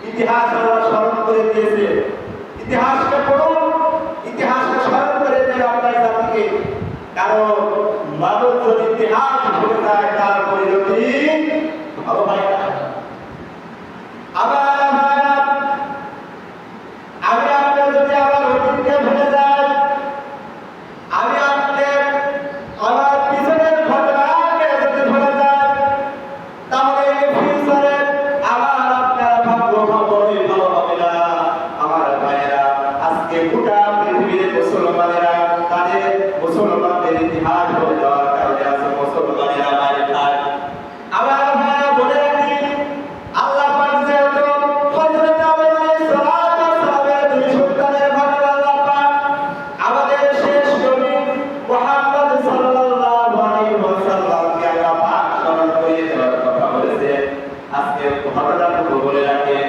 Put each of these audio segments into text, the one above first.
ইতিহাস স্মরণ করে দিয়েছে। ইতিহাসকে পড়ুন, ইতিহাসকে স্মরণ করে দেয় আপনার জাতিকে। কারণ মানুষ যদি ইতিহাস ভুলে যায় তার পরিণতি ভালো হয় না। আমি আপনার যদি আমার অতীতকে ভুলে যাই, আমি আপনার আমার পিছনের ঘটনাকে যদি ভুলে যাই, তাহলে ফিউচারে আমার আপনার ভাগ্য বড়ই ভালো হবে না। আমার ভাইয়েরা, আজকে গোটা পৃথিবীর মুসলমানেরা তাদের মুসলমানদের ইতিহাস বলে দেওয়ার কারণে আছে মুসলমানেরা মায়ের খায়। আমার ভাইয়েরা বলে রাখি, আল্লাহ পাক যেহেতু হযরত আদম আলাইহিস সালামের দুই সন্তানের ঘটনা আল্লাহ পাক আমাদের শেষ নবী মুহাম্মদ সাল্লাল্লাহু আলাইহি ওয়াসাল্লামকে আল্লাহ পাক স্মরণ করিয়ে দেওয়ার কথা বলেছে। আজকে ঘটনাটুকু বলে রাখি।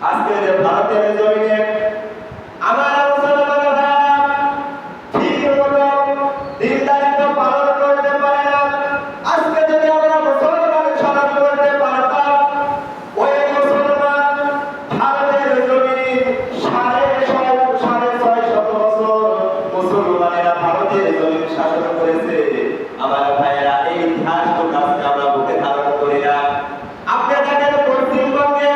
আজকে যে ভারতের জমিনে আমার মুসলমানেরা ঠিক মতো দিন দায়িত্ব পালন করতে পারে না। আজকে যদি আমরা মুসলমানের স্মরণ করতে পারতাম, ওই মুসলমান ভারতের জমিনে 650 বছর মুসলমানেরা ভারতের জমিন শাসন করেছে। আমার ভাইয়েরা, এই ইতিহাসটুকু আজকে আমরা বুকে ধারণ করি না। আপনি দেখেন পশ্চিমবঙ্গে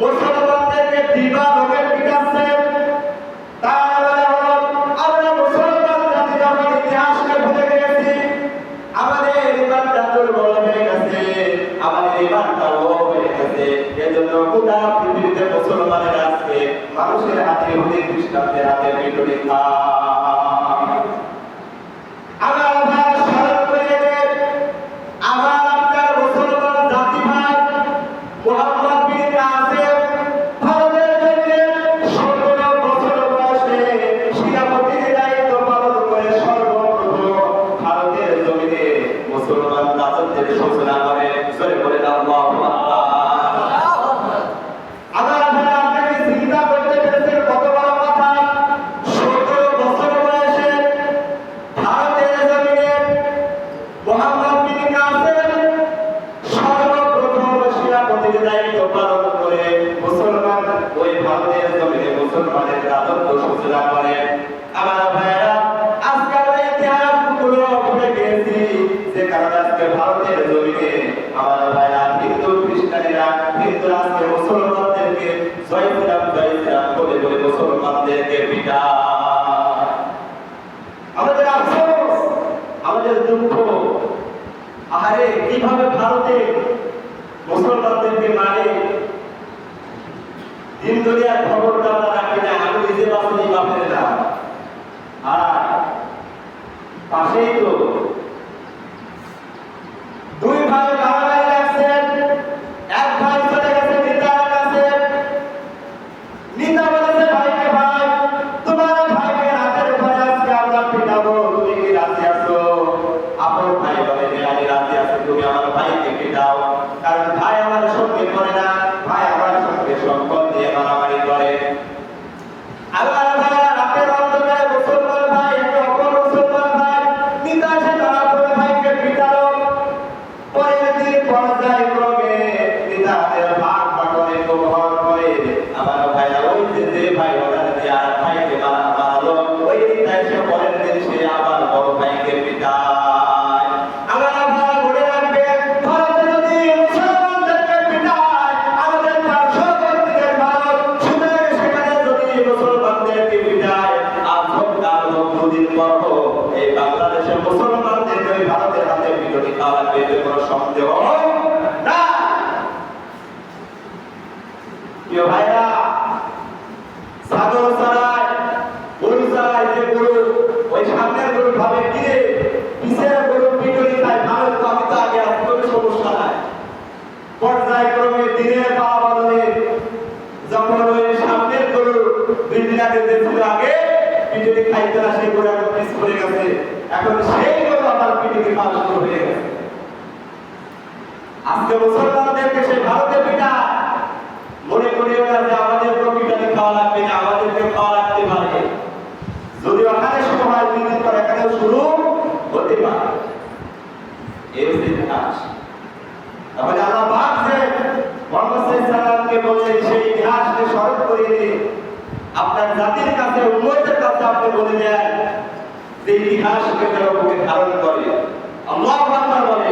মুসলমানদেরকে দিবা লোকে পিটাচ্ছে। তার মানে হলো আমরা মুসলমান জাতি যখন ইতিহাসকে ভুলে গেছি, আমাদের ইমানটা দুর্বল হয়ে গেছে, আমাদের ইমানটা লো হয়ে গেছে। এজন্য গোটা পৃথিবীতে মুসলমানের আজকে মানুষের হাতে হুদি খ্রিস্টানদের হাতে পিটুনি খায়। আমার ভাই স্মরণ করে দেন, আমার আপনার মুসলমান জাতি ভাই মুহাম্মদ বিন কাসেম ভারতের জমিনে ১৭ বছর বয়সে সেনাপতির দায়িত্ব পালন করে সর্বপ্রথম ভারতের জমিনে মুসলমান রাজত্বের সূচনা করে। জোরে বলেন আল্লাহু আকবার। আমার ভাই, আপনাকে চিন্তা করতে পেরেছেন কত বড় কথা। ১৭ বছর বয়সে ভারতের জমিনে মুহাম্মদ বিন কাসেম সর্বপ্রথম সেনাপতির দায়িত্ব পালন করে মুসলমান ওই ভারতের জমিনে মুসলমানের রাজত্ব সূচনা করে। আমার ভাইয়েরা, আজকে আমরা ইতিহাসগুলো ভুলে গেছি, যে কারণে আজকে ভারতের জমিনে আমার ভাইয়েরা হিন্দু খ্রিস্টানেরা হিন্দু আজকে মুসলমানদেরকে জয় শ্রীরাম বলে বলে মুসলমানদেরকে পিটায়। আমাদের আফসোস, আমাদের দুঃখ, আরে কিভাবে ভারতে মুসলমানদেরকে মারে। দিন দুনিয়ার খবরটা আমরা রাখি না, আমি নিজে বাঁচি বাপের না। আর পাশেই তো দুই ভাই কারাগারে রাখছেন, এক ভাই চলে গেছে নেতার কাছে। নেতা বলেছে ভাইকে, ভাই তোমার ভাইকে রাতের ঘরে আজকে আমরা পিটাবো, তুমি কি রাজি আছো? আপন ভাই বলে যে আমি রাজি আছি, তুমি আমার ভাইকে পিটাও। কারণ ভাই আমার সঙ্গে করে না, ভাই আমার সঙ্গে সম্পদ দিয়ে মারামারি করে। আল্লাহ ভাইয়া রাতের অন্ধকারে মুসলমান ভাই একে অপর মুসলমান ভাই নেতা এসে ধরা পড়ে ভাইকে পিটালো। পরে দিন পর্যায়ক্রমে নেতাদের দিনের পালা বদলে যখন ওই সামনের গরু বিল্ডিংটাকে ছিল আগে পিঠে খাইতে না সেই গরু এখন পিস করে গেছে, এখন সেই গরু আবার পিঠে খাওয়া শুরু হয়ে গেছে। আজকে মুসলমানদেরকে সেই ভারতের পিঠা মনে করিও না যে আমাদের পিঠাকে খাওয়া লাগবে না, আমাদেরকে খাওয়া লাগতে পারে। যদি ওখানে শুরু হয় 2 দিন পর এখানেও শুরু হতে পারে। এই হচ্ছে ইতিহাস। তাহলে আল্লাহ পাক যে মুহাম্মদ সাল্লাল্লাহু আলাইহি সাল্লামকে বলছেন সেই ইতিহাসকে স্মরণ করিয়ে দিয়ে আপনার জাতির কাছে উম্মতের কাছে আপনি বলে দেন যে ইতিহাসকে তারা বুকে ধারণ করে। আল্লাহু আকবার বলে।